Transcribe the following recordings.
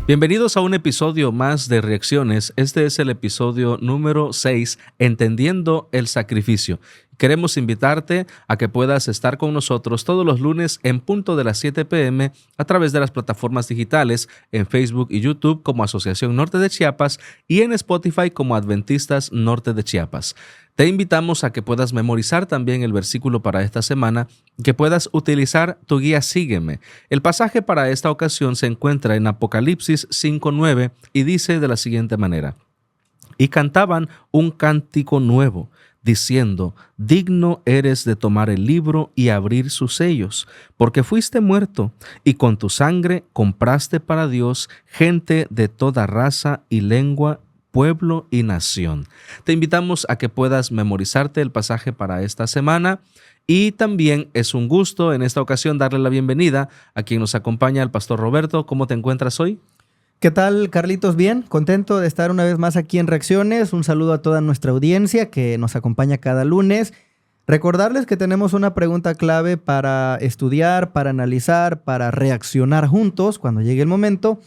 Bienvenidos a un episodio más de Reacciones. Este es el episodio número 6, Entendiendo el Sacrificio. Queremos invitarte a que puedas estar con nosotros todos los lunes en punto de las 7 p.m. a través de las plataformas digitales en Facebook y YouTube como Asociación Norte de Chiapas y en Spotify como Adventistas Norte de Chiapas. Te invitamos a que puedas memorizar también el versículo para esta semana, que puedas utilizar tu guía Sígueme. El pasaje para esta ocasión se encuentra en Apocalipsis 5:9 y dice de la siguiente manera: Y cantaban un cántico nuevo, diciendo: Digno eres de tomar el libro y abrir sus sellos, porque fuiste muerto, y con tu sangre compraste para Dios gente de toda raza y lengua, pueblo y nación. Te invitamos a que puedas memorizarte el pasaje para esta semana y también es un gusto en esta ocasión darle la bienvenida a quien nos acompaña, el Pastor Roberto. ¿Cómo te encuentras hoy? ¿Qué tal, Carlitos? Bien, contento de estar una vez más aquí en Reacciones. Un saludo a toda nuestra audiencia que nos acompaña cada lunes. Recordarles que tenemos una pregunta clave para estudiar, para analizar, para reaccionar juntos cuando llegue el momento.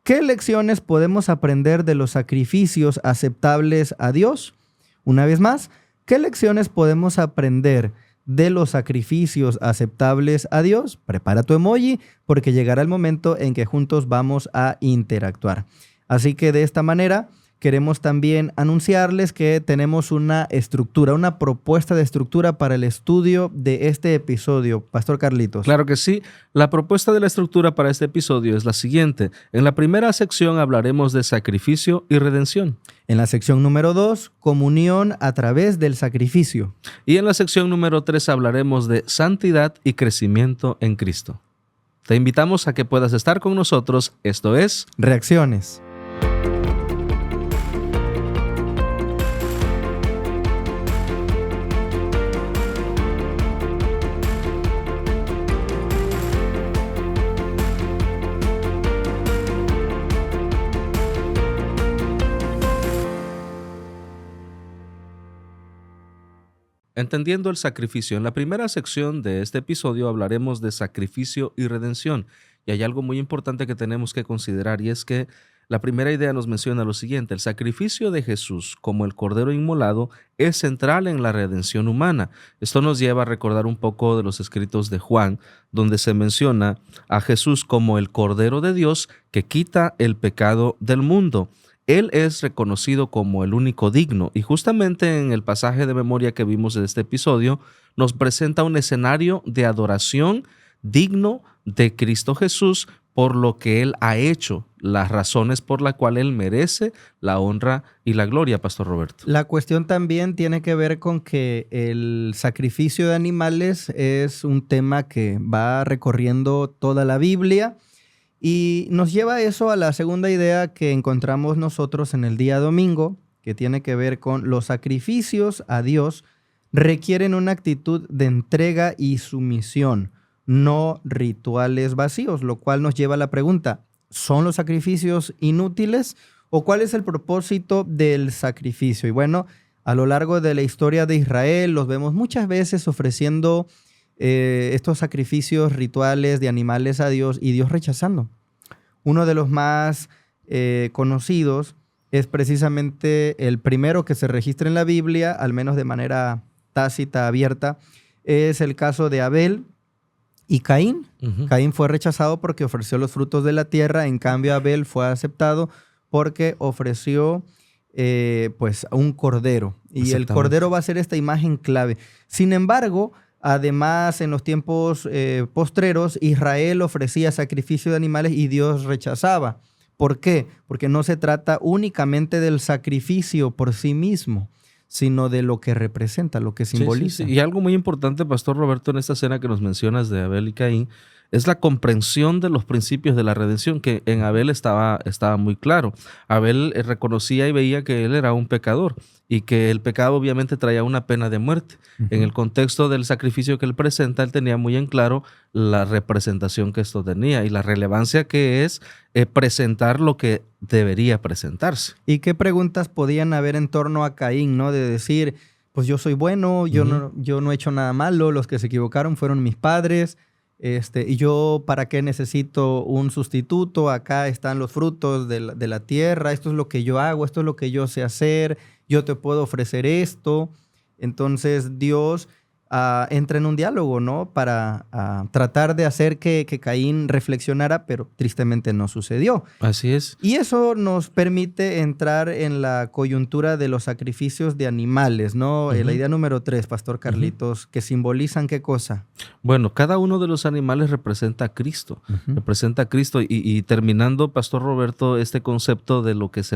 ¿Qué lecciones podemos aprender de los sacrificios aceptables a Dios? Una vez más, ¿qué lecciones podemos aprender de los sacrificios aceptables a Dios? Prepara tu emoji porque llegará el momento en que juntos vamos a interactuar. Así que de esta manera queremos también anunciarles que tenemos una estructura, una propuesta de estructura para el estudio de este episodio. Pastor Carlitos. Claro que sí. La propuesta de la estructura para este episodio es la siguiente. En la primera sección hablaremos de sacrificio y redención. En la sección número 2, comunión a través del sacrificio. Y en la sección número 3 hablaremos de santidad y crecimiento en Cristo. Te invitamos a que puedas estar con nosotros. Esto es Reacciones. Entendiendo el sacrificio. En la primera sección de este episodio hablaremos de sacrificio y redención. Y hay algo muy importante que tenemos que considerar y es que la primera idea nos menciona lo siguiente: el sacrificio de Jesús como el Cordero inmolado es central en la redención humana. Esto nos lleva a recordar un poco de los escritos de Juan, donde se menciona a Jesús como el Cordero de Dios que quita el pecado del mundo. Él es reconocido como el único digno y justamente en el pasaje de memoria que vimos de este episodio nos presenta un escenario de adoración digno de Cristo Jesús por lo que Él ha hecho, las razones por las cuales Él merece la honra y la gloria, Pastor Roberto. La cuestión también tiene que ver con que el sacrificio de animales es un tema que va recorriendo toda la Biblia. Y nos lleva eso a la segunda idea que encontramos nosotros en el día domingo, que tiene que ver con los sacrificios a Dios requieren una actitud de entrega y sumisión, no rituales vacíos, lo cual nos lleva a la pregunta: ¿son los sacrificios inútiles o cuál es el propósito del sacrificio? Y bueno, a lo largo de la historia de Israel los vemos muchas veces ofreciendo estos sacrificios rituales de animales a Dios y Dios rechazando. Uno de los más conocidos es precisamente el primero que se registra en la Biblia, al menos de manera tácita, abierta, es el caso de Abel y Caín. Caín fue rechazado porque ofreció los frutos de la tierra, en cambio Abel fue aceptado porque ofreció pues un cordero. Y el cordero va a ser esta imagen clave. Sin embargo, además, en los tiempos postreros, Israel ofrecía sacrificio de animales y Dios rechazaba. ¿Por qué? Porque no se trata únicamente del sacrificio por sí mismo, sino de lo que representa, lo que simboliza. Sí. Y algo muy importante, Pastor Roberto, en esta escena que nos mencionas de Abel y Caín, es la comprensión de los principios de la redención, que en Abel estaba muy claro. Abel reconocía y veía que él era un pecador y que el pecado obviamente traía una pena de muerte. En el contexto del sacrificio que él presenta, él tenía muy en claro la representación que esto tenía y la relevancia que es presentar lo que debería presentarse. ¿Y qué preguntas podían haber en torno a Caín, ¿no? De decir, pues yo soy bueno, yo no he hecho nada malo, los que se equivocaron fueron mis padres. Y yo, ¿para qué necesito un sustituto? Acá están los frutos de la tierra, esto es lo que yo hago, esto es lo que yo sé hacer, yo te puedo ofrecer esto. Entonces Dios entra en un diálogo, ¿no? Para tratar de hacer que Caín reflexionara, pero tristemente no sucedió. Así es. Y eso nos permite entrar en la coyuntura de los sacrificios de animales, ¿no? Uh-huh. La idea número 3, Pastor Carlitos, que simbolizan ¿qué cosa? Bueno, cada uno de los animales representa a Cristo, representa a Cristo. Y terminando, Pastor Roberto, este concepto de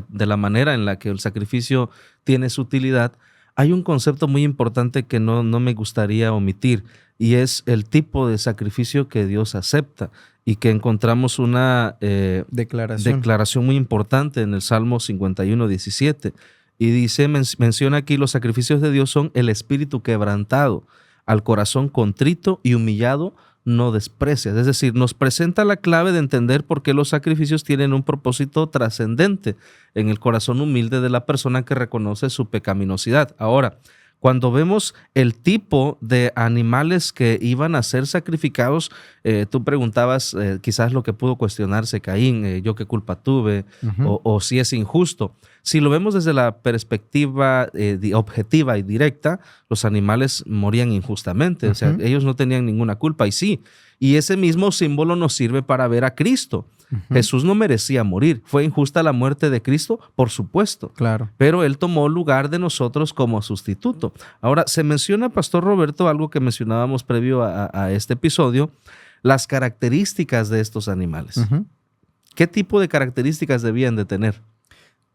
de la manera en la que el sacrificio tiene su utilidad, hay un concepto muy importante que no me gustaría omitir, y es el tipo de sacrificio que Dios acepta, y que encontramos una declaración muy importante en el Salmo 51:17. Y dice, menciona aquí, los sacrificios de Dios son el espíritu quebrantado, al corazón contrito y humillado no desprecias. Es decir, nos presenta la clave de entender por qué los sacrificios tienen un propósito trascendente en el corazón humilde de la persona que reconoce su pecaminosidad. Ahora, cuando vemos el tipo de animales que iban a ser sacrificados, tú preguntabas quizás lo que pudo cuestionarse Caín, yo qué culpa tuve, o si es injusto. Si lo vemos desde la perspectiva objetiva y directa, los animales morían injustamente, o sea, ellos no tenían ninguna culpa, y sí, y ese mismo símbolo nos sirve para ver a Cristo. Jesús no merecía morir. ¿Fue injusta la muerte de Cristo? Por supuesto. Claro. Pero Él tomó lugar de nosotros como sustituto. Ahora, se menciona, Pastor Roberto, algo que mencionábamos previo a este episodio, las características de estos animales. ¿Qué tipo de características debían de tener?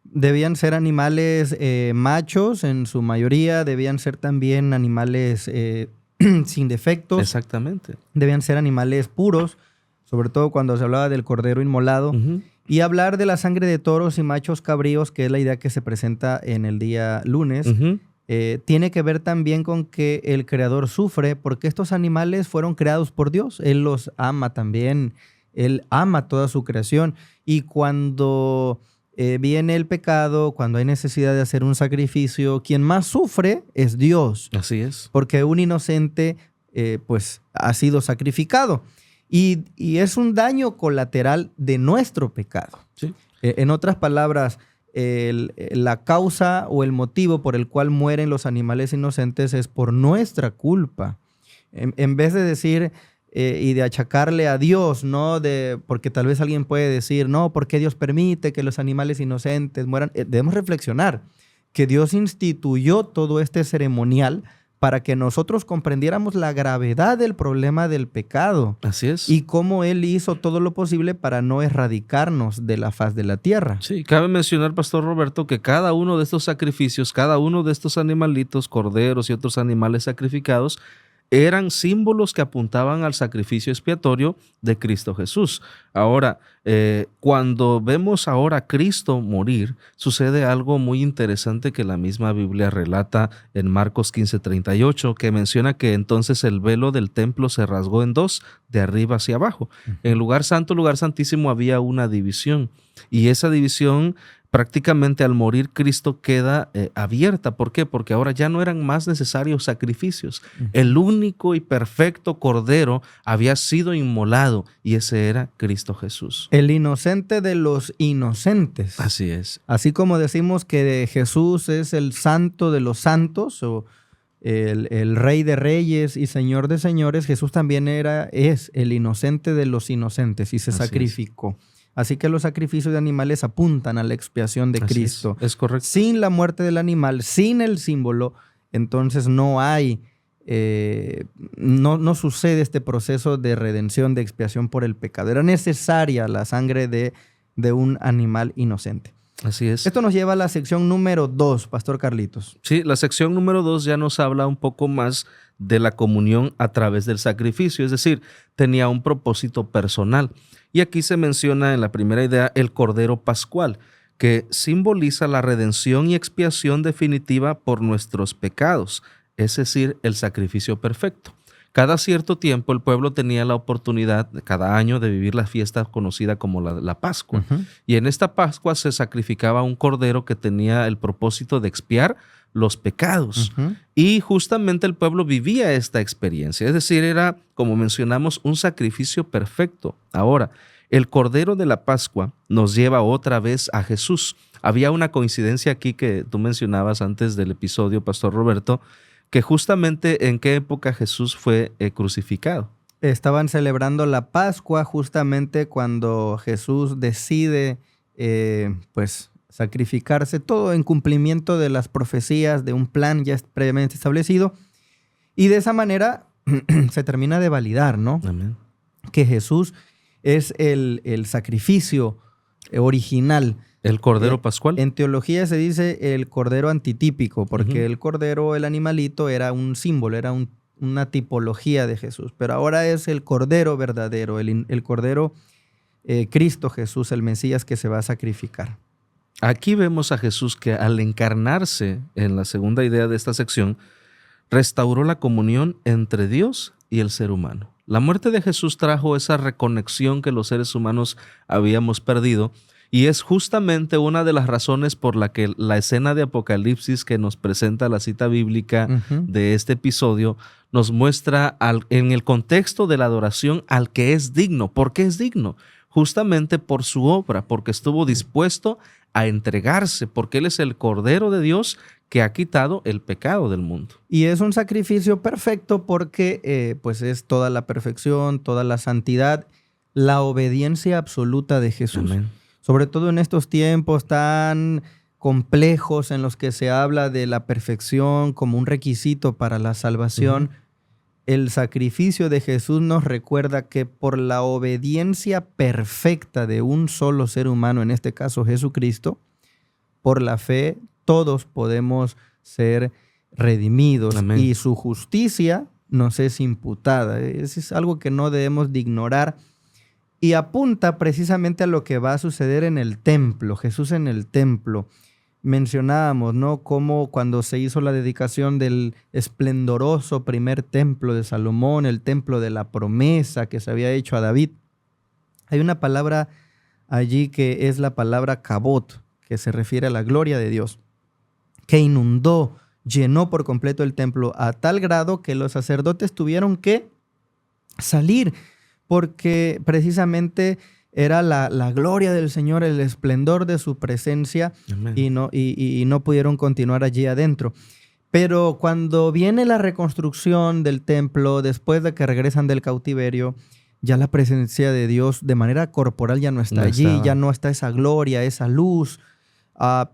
Debían ser animales machos en su mayoría, debían ser también animales sin defectos. Exactamente. Debían ser animales puros, sobre todo cuando se hablaba del cordero inmolado. Y hablar de la sangre de toros y machos cabríos, que es la idea que se presenta en el día lunes, tiene que ver también con que el Creador sufre porque estos animales fueron creados por Dios. Él los ama también, Él ama toda su creación. Y cuando viene el pecado, cuando hay necesidad de hacer un sacrificio, quien más sufre es Dios. Así es. Porque un inocente pues ha sido sacrificado. Y es un daño colateral de nuestro pecado. Sí. En otras palabras, la causa o el motivo por el cual mueren los animales inocentes es por nuestra culpa. En vez de decir y de achacarle a Dios, ¿no? Porque tal vez alguien puede decir, no, ¿por qué Dios permite que los animales inocentes mueran? Debemos reflexionar que Dios instituyó todo este ceremonial para que nosotros comprendiéramos la gravedad del problema del pecado. Así es. Y cómo Él hizo todo lo posible para no erradicarnos de la faz de la tierra. Sí, cabe mencionar, Pastor Roberto, que cada uno de estos sacrificios, cada uno de estos animalitos, corderos y otros animales sacrificados, eran símbolos que apuntaban al sacrificio expiatorio de Cristo Jesús. Ahora, cuando vemos ahora a Cristo morir, sucede algo muy interesante que la misma Biblia relata en Marcos 15:38, que menciona que entonces el velo del templo se rasgó en dos, de arriba hacia abajo. En lugar santo, lugar santísimo había una división, y esa división prácticamente al morir Cristo queda abierta. ¿Por qué? Porque ahora ya no eran más necesarios sacrificios. El único y perfecto Cordero había sido inmolado, y ese era Cristo Jesús. El inocente de los inocentes. Así es. Así como decimos que Jesús es el santo de los santos o el rey de reyes y señor de señores, Jesús también es el inocente de los inocentes y se sacrificó. Así que los sacrificios de animales apuntan a la expiación de Cristo. Es correcto. Sin la muerte del animal, sin el símbolo, entonces no hay, no sucede este proceso de redención, de expiación por el pecado. Era necesaria la sangre de un animal inocente. Así es. Esto nos lleva a la sección número 2, Pastor Carlitos. Sí, la sección número 2 ya nos habla un poco más de la comunión a través del sacrificio, es decir, tenía un propósito personal. Y aquí se menciona en la primera idea el Cordero Pascual, que simboliza la redención y expiación definitiva por nuestros pecados, es decir, el sacrificio perfecto. Cada cierto tiempo el pueblo tenía la oportunidad, cada año, de vivir la fiesta conocida como la Pascua. Y en esta Pascua se sacrificaba un cordero que tenía el propósito de expiar los pecados. Ujú. Y justamente el pueblo vivía esta experiencia. Es decir, era, como mencionamos, un sacrificio perfecto. Ahora, el Cordero de la Pascua nos lleva otra vez a Jesús. Había una coincidencia aquí que tú mencionabas antes del episodio, Pastor Roberto, que justamente en qué época Jesús fue crucificado. Estaban celebrando la Pascua justamente cuando Jesús decide pues sacrificarse, todo en cumplimiento de las profecías, de un plan ya previamente establecido. Y de esa manera se termina de validar, ¿no? Amén. Que Jesús es el sacrificio original. El Cordero Pascual. En teología se dice el cordero antitípico, porque el cordero, el animalito, era un símbolo, era una tipología de Jesús. Pero ahora es el cordero verdadero, el cordero Cristo Jesús, el Mesías que se va a sacrificar. Aquí vemos a Jesús que al encarnarse, en la segunda idea de esta sección, restauró la comunión entre Dios y el ser humano. La muerte de Jesús trajo esa reconexión que los seres humanos habíamos perdido, y es justamente una de las razones por la que la escena de Apocalipsis que nos presenta la cita bíblica de este episodio nos muestra en el contexto de la adoración al que es digno. ¿Por qué es digno? Justamente por su obra, porque estuvo dispuesto a entregarse, porque Él es el Cordero de Dios que ha quitado el pecado del mundo. Y es un sacrificio perfecto porque pues es toda la perfección, toda la santidad, la obediencia absoluta de Jesús. Amén. Sobre todo en estos tiempos tan complejos en los que se habla de la perfección como un requisito para la salvación, el sacrificio de Jesús nos recuerda que por la obediencia perfecta de un solo ser humano, en este caso Jesucristo, por la fe todos podemos ser redimidos. Amén. Y su justicia nos es imputada. Eso es algo que no debemos de ignorar. Y apunta precisamente a lo que va a suceder en el templo, Jesús en el templo. Mencionábamos, ¿no?, cómo cuando se hizo la dedicación del esplendoroso primer templo de Salomón, el templo de la promesa que se había hecho a David, hay una palabra allí que es la palabra kabot, que se refiere a la gloria de Dios, que inundó, llenó por completo el templo a tal grado que los sacerdotes tuvieron que salir, porque precisamente era la gloria del Señor, el esplendor de su presencia, y no pudieron continuar allí adentro. Pero cuando viene la reconstrucción del templo, después de que regresan del cautiverio, ya la presencia de Dios de manera corporal ya no está allí, ya no está esa gloria, esa luz.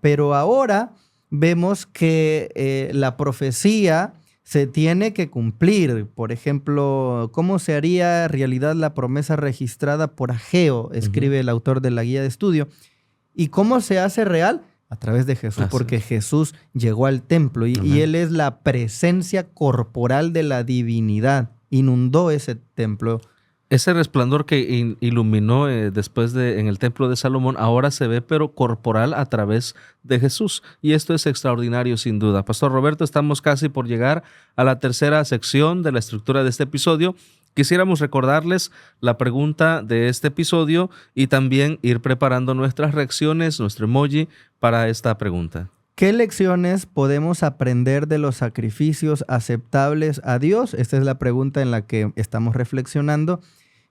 Pero ahora vemos que la profecía se tiene que cumplir. Por ejemplo, ¿cómo se haría realidad la promesa registrada por Ageo? Escribe el autor de la guía de estudio. ¿Y cómo se hace real? A través de Jesús, porque Jesús llegó al templo y Él es la presencia corporal de la divinidad. Inundó ese templo. Ese resplandor que iluminó después en el templo de Salomón, ahora se ve pero corporal a través de Jesús. Y esto es extraordinario sin duda. Pastor Roberto, estamos casi por llegar a la tercera sección de la estructura de este episodio. Quisiéramos recordarles la pregunta de este episodio y también ir preparando nuestras reacciones, nuestro emoji para esta pregunta. ¿Qué lecciones podemos aprender de los sacrificios aceptables a Dios? Esta es la pregunta en la que estamos reflexionando.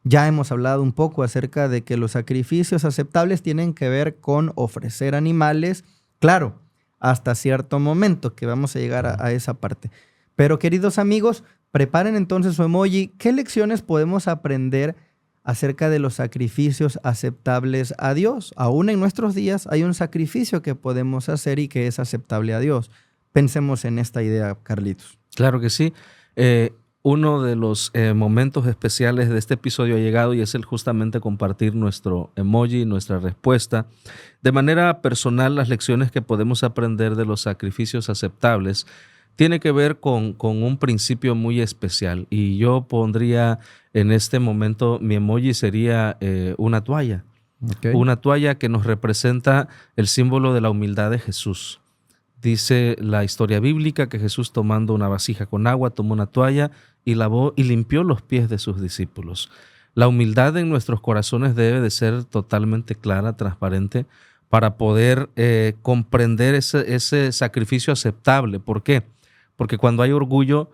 Ya hemos hablado un poco acerca de que los sacrificios aceptables tienen que ver con ofrecer animales, claro, hasta cierto momento, que vamos a llegar a esa parte. Pero queridos amigos, preparen entonces su emoji. ¿Qué lecciones podemos aprender acerca de los sacrificios aceptables a Dios? Aún en nuestros días hay un sacrificio que podemos hacer y que es aceptable a Dios. Pensemos en esta idea, Carlitos. Claro que sí. Uno de los momentos especiales de este episodio ha llegado y es el justamente compartir nuestro emoji, nuestra respuesta. De manera personal, las lecciones que podemos aprender de los sacrificios aceptables tiene que ver con un principio muy especial, y yo pondría en este momento, mi emoji sería una toalla. Una toalla que nos representa el símbolo de la humildad de Jesús. Dice la historia bíblica que Jesús, tomando una vasija con agua, tomó una toalla y lavó y limpió los pies de sus discípulos. La humildad en nuestros corazones debe de ser totalmente clara, transparente, para poder comprender ese sacrificio aceptable. ¿Por qué? Porque cuando hay orgullo,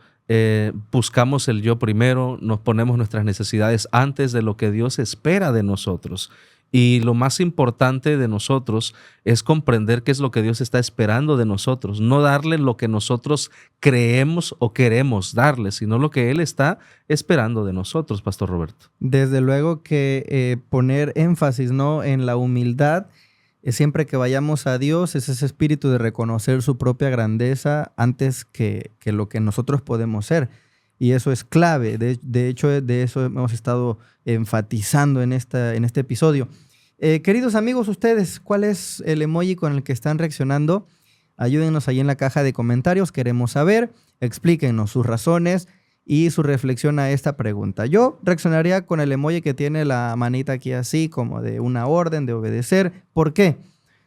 buscamos el yo primero, nos ponemos nuestras necesidades antes de lo que Dios espera de nosotros. Y lo más importante de nosotros es comprender qué es lo que Dios está esperando de nosotros. No darle lo que nosotros creemos o queremos darle, sino lo que Él está esperando de nosotros, Pastor Roberto. Desde luego que poner énfasis, ¿no?, en la humildad, siempre que vayamos a Dios, es ese espíritu de reconocer su propia grandeza antes que lo que nosotros podemos ser. Y eso es clave. De hecho, de eso hemos estado enfatizando en este episodio. Queridos amigos, ustedes, ¿cuál es el emoji con el que están reaccionando? Ayúdennos ahí en la caja de comentarios. Queremos saber. Explíquenos sus razones y su reflexión a esta pregunta. Yo reaccionaría con el emoji que tiene la manita aquí así, como de una orden de obedecer. ¿Por qué?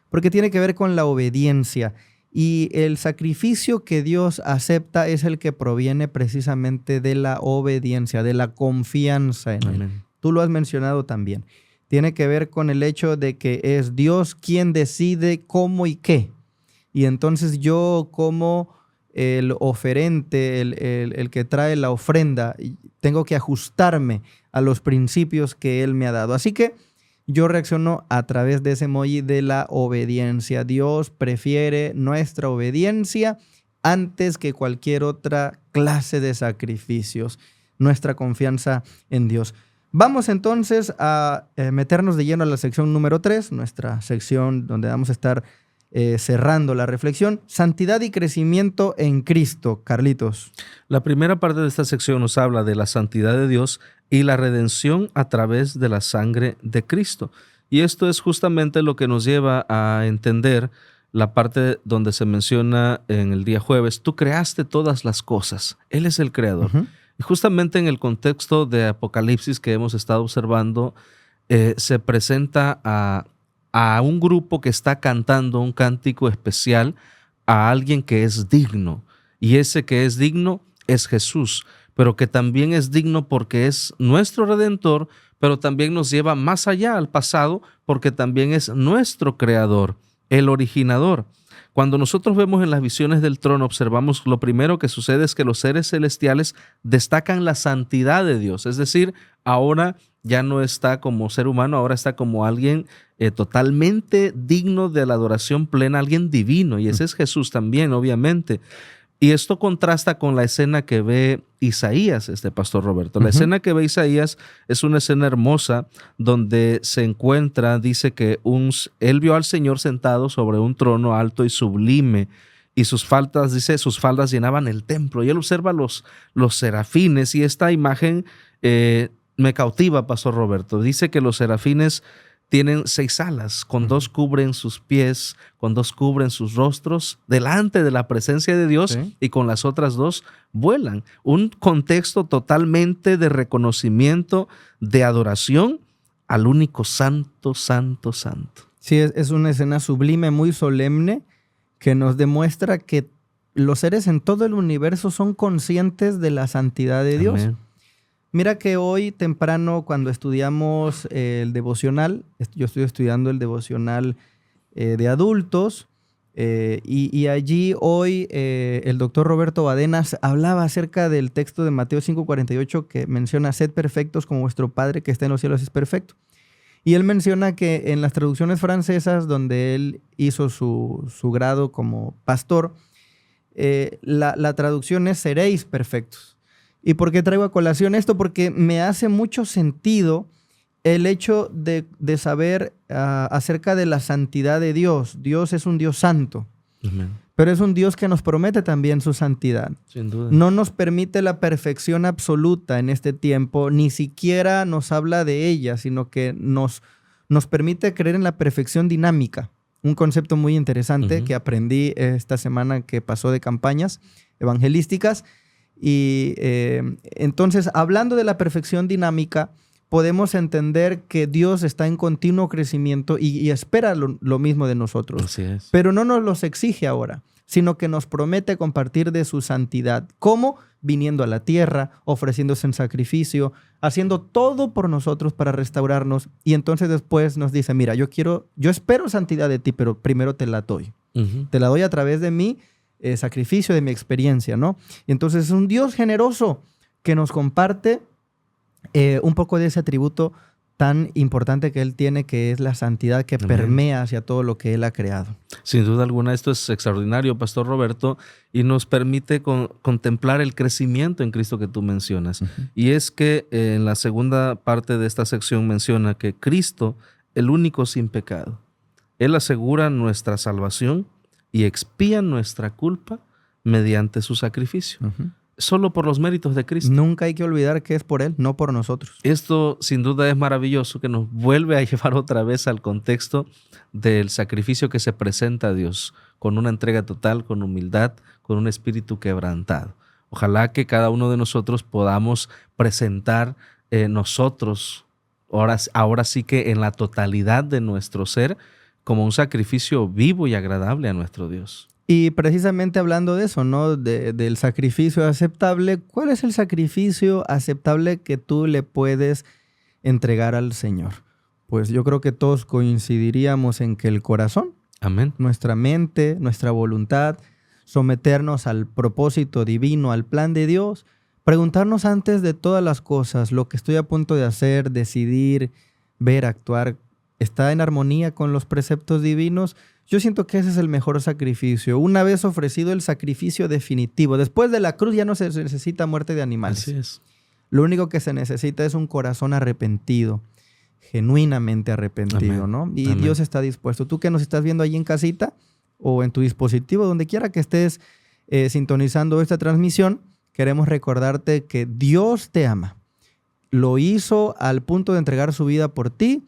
Porque tiene que ver con la obediencia. Y el sacrificio que Dios acepta es el que proviene precisamente de la obediencia, de la confianza en Él. Tú lo has mencionado también. Tiene que ver con el hecho de que es Dios quien decide cómo y qué. Y entonces yo, como el oferente, el que trae la ofrenda, tengo que ajustarme a los principios que Él me ha dado. Así que yo reacciono a través de ese emoji de la obediencia. Dios prefiere nuestra obediencia antes que cualquier otra clase de sacrificios. Nuestra confianza en Dios. Vamos entonces a meternos de lleno a la sección número 3, nuestra sección donde vamos a estar cerrando la reflexión. Santidad y crecimiento en Cristo. Carlitos. La primera parte de esta sección nos habla de la santidad de Dios y la redención a través de la sangre de Cristo. Y esto es justamente lo que nos lleva a entender la parte donde se menciona en el día jueves, tú creaste todas las cosas, Él es el creador. Uh-huh. Y justamente en el contexto de Apocalipsis que hemos estado observando, se presenta a un grupo que está cantando un cántico especial a alguien que es digno. Y ese que es digno es Jesús, pero que también es digno porque es nuestro Redentor, pero también nos lleva más allá al pasado porque también es nuestro Creador, el originador. Cuando nosotros vemos en las visiones del trono, observamos lo primero que sucede es que los seres celestiales destacan la santidad de Dios. Es decir, ahora ya no está como ser humano, ahora está como alguien totalmente digno de la adoración plena, alguien divino. Y ese es Jesús también, obviamente. Y esto contrasta con la escena que ve Isaías, Pastor Roberto. La escena que ve Isaías es una escena hermosa donde se encuentra, dice que él vio al Señor sentado sobre un trono alto y sublime y sus faldas llenaban el templo. Y él observa los serafines y esta imagen me cautiva, Pastor Roberto. Dice que los serafines tienen 6 alas, con 2 cubren sus pies, con 2 cubren sus rostros, delante de la presencia de Dios, ¿sí? Y con las otras 2 vuelan. Un contexto totalmente de reconocimiento, de adoración al único santo, santo, santo. Sí, es una escena sublime, muy solemne, que nos demuestra que los seres en todo el universo son conscientes de la santidad de Dios. Amén. Mira que hoy temprano cuando estudiamos el devocional, yo estoy estudiando el devocional de adultos y allí hoy el doctor Roberto Badenas hablaba acerca del texto de Mateo 5:48 que menciona sed perfectos como vuestro Padre que está en los cielos es perfecto. Y él menciona que en las traducciones francesas donde él hizo su grado como pastor, la traducción es seréis perfectos. ¿Y por qué traigo a colación esto? Porque me hace mucho sentido el hecho de saber acerca de la santidad de Dios. Dios es un Dios santo, Amén. Pero es un Dios que nos promete también su santidad. Sin duda. No nos permite la perfección absoluta en este tiempo, ni siquiera nos habla de ella, sino que nos permite creer en la perfección dinámica. Un concepto muy interesante que aprendí esta semana que pasó de campañas evangelísticas. Y entonces, hablando de la perfección dinámica, podemos entender que Dios está en continuo crecimiento y espera lo mismo de nosotros. Así es. Pero no nos los exige ahora, sino que nos promete compartir de su santidad. ¿Cómo? viniendo a la tierra, ofreciéndose en sacrificio, haciendo todo por nosotros para restaurarnos. Y entonces después nos dice, mira, yo espero santidad de ti, pero primero te la doy. Ujú. Te la doy a través de mi sacrificio, de mi experiencia, ¿no? Y entonces es un Dios generoso que nos comparte un poco de ese atributo tan importante que Él tiene, que es la santidad que Amén. permea hacia todo lo que Él ha creado. Sin duda alguna, esto es extraordinario, Pastor Roberto, y nos permite contemplar el crecimiento en Cristo que tú mencionas. Y es que en la segunda parte de esta sección menciona que Cristo, el único sin pecado, Él asegura nuestra salvación y expía nuestra culpa mediante su sacrificio. Solo por los méritos de Cristo. Nunca hay que olvidar que es por Él, no por nosotros. Esto sin duda es maravilloso, que nos vuelve a llevar otra vez al contexto del sacrificio que se presenta a Dios, con una entrega total, con humildad, con un espíritu quebrantado. Ojalá que cada uno de nosotros podamos presentar nosotros, ahora sí que en la totalidad de nuestro ser, como un sacrificio vivo y agradable a nuestro Dios. Y precisamente hablando de eso, ¿no? Del sacrificio aceptable, ¿cuál es el sacrificio aceptable que tú le puedes entregar al Señor? Pues yo creo que todos coincidiríamos en que el corazón, Amén. nuestra mente, nuestra voluntad, someternos al propósito divino, al plan de Dios, preguntarnos antes de todas las cosas, lo que estoy a punto de hacer, decidir, ver, actuar, ¿está en armonía con los preceptos divinos? Yo siento que ese es el mejor sacrificio. Una vez ofrecido el sacrificio definitivo, después de la cruz ya no se necesita muerte de animales. Así es. Lo único que se necesita es un corazón arrepentido, genuinamente arrepentido, Amén. ¿no? Y Amén. Dios está dispuesto. Tú que nos estás viendo allí en casita o en tu dispositivo, donde quiera que estés sintonizando esta transmisión, queremos recordarte que Dios te ama. Lo hizo al punto de entregar su vida por ti.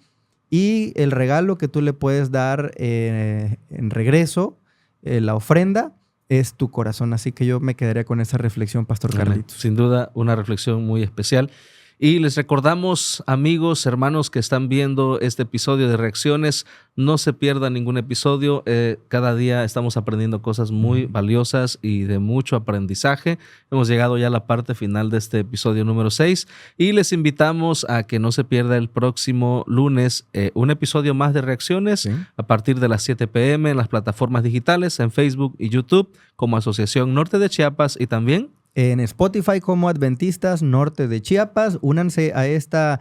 Y el regalo que tú le puedes dar en regreso, la ofrenda, es tu corazón. Así que yo me quedaría con esa reflexión, Pastor Amén. Carlitos. Sin duda, una reflexión muy especial. Y les recordamos, amigos, hermanos que están viendo este episodio de Reacciones, no se pierdan ningún episodio. Cada día estamos aprendiendo cosas muy valiosas y de mucho aprendizaje. Hemos llegado ya a la parte final de este episodio número 6 y les invitamos a que no se pierda el próximo lunes un episodio más de Reacciones, Sí. a partir de las 7 p.m. en las plataformas digitales, en Facebook y YouTube, como Asociación Norte de Chiapas, y también En Spotify como Adventistas Norte de Chiapas. Únanse a esta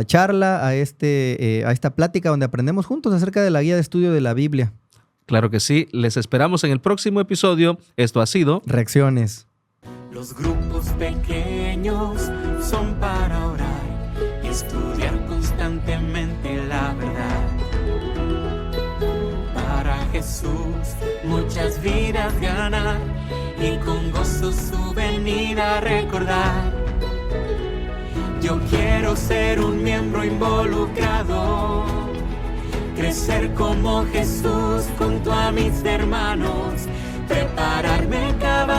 charla, a esta plática donde aprendemos juntos acerca de la guía de estudio de la Biblia. claro que sí, les esperamos en el próximo episodio. Esto ha sido Reacciones. Los grupos pequeños son para orar y estudiar constantemente la verdad. Para Jesús muchas vidas ganar y con gozo su venida recordar. Yo quiero ser un miembro involucrado, crecer como Jesús junto a mis hermanos, prepararme cada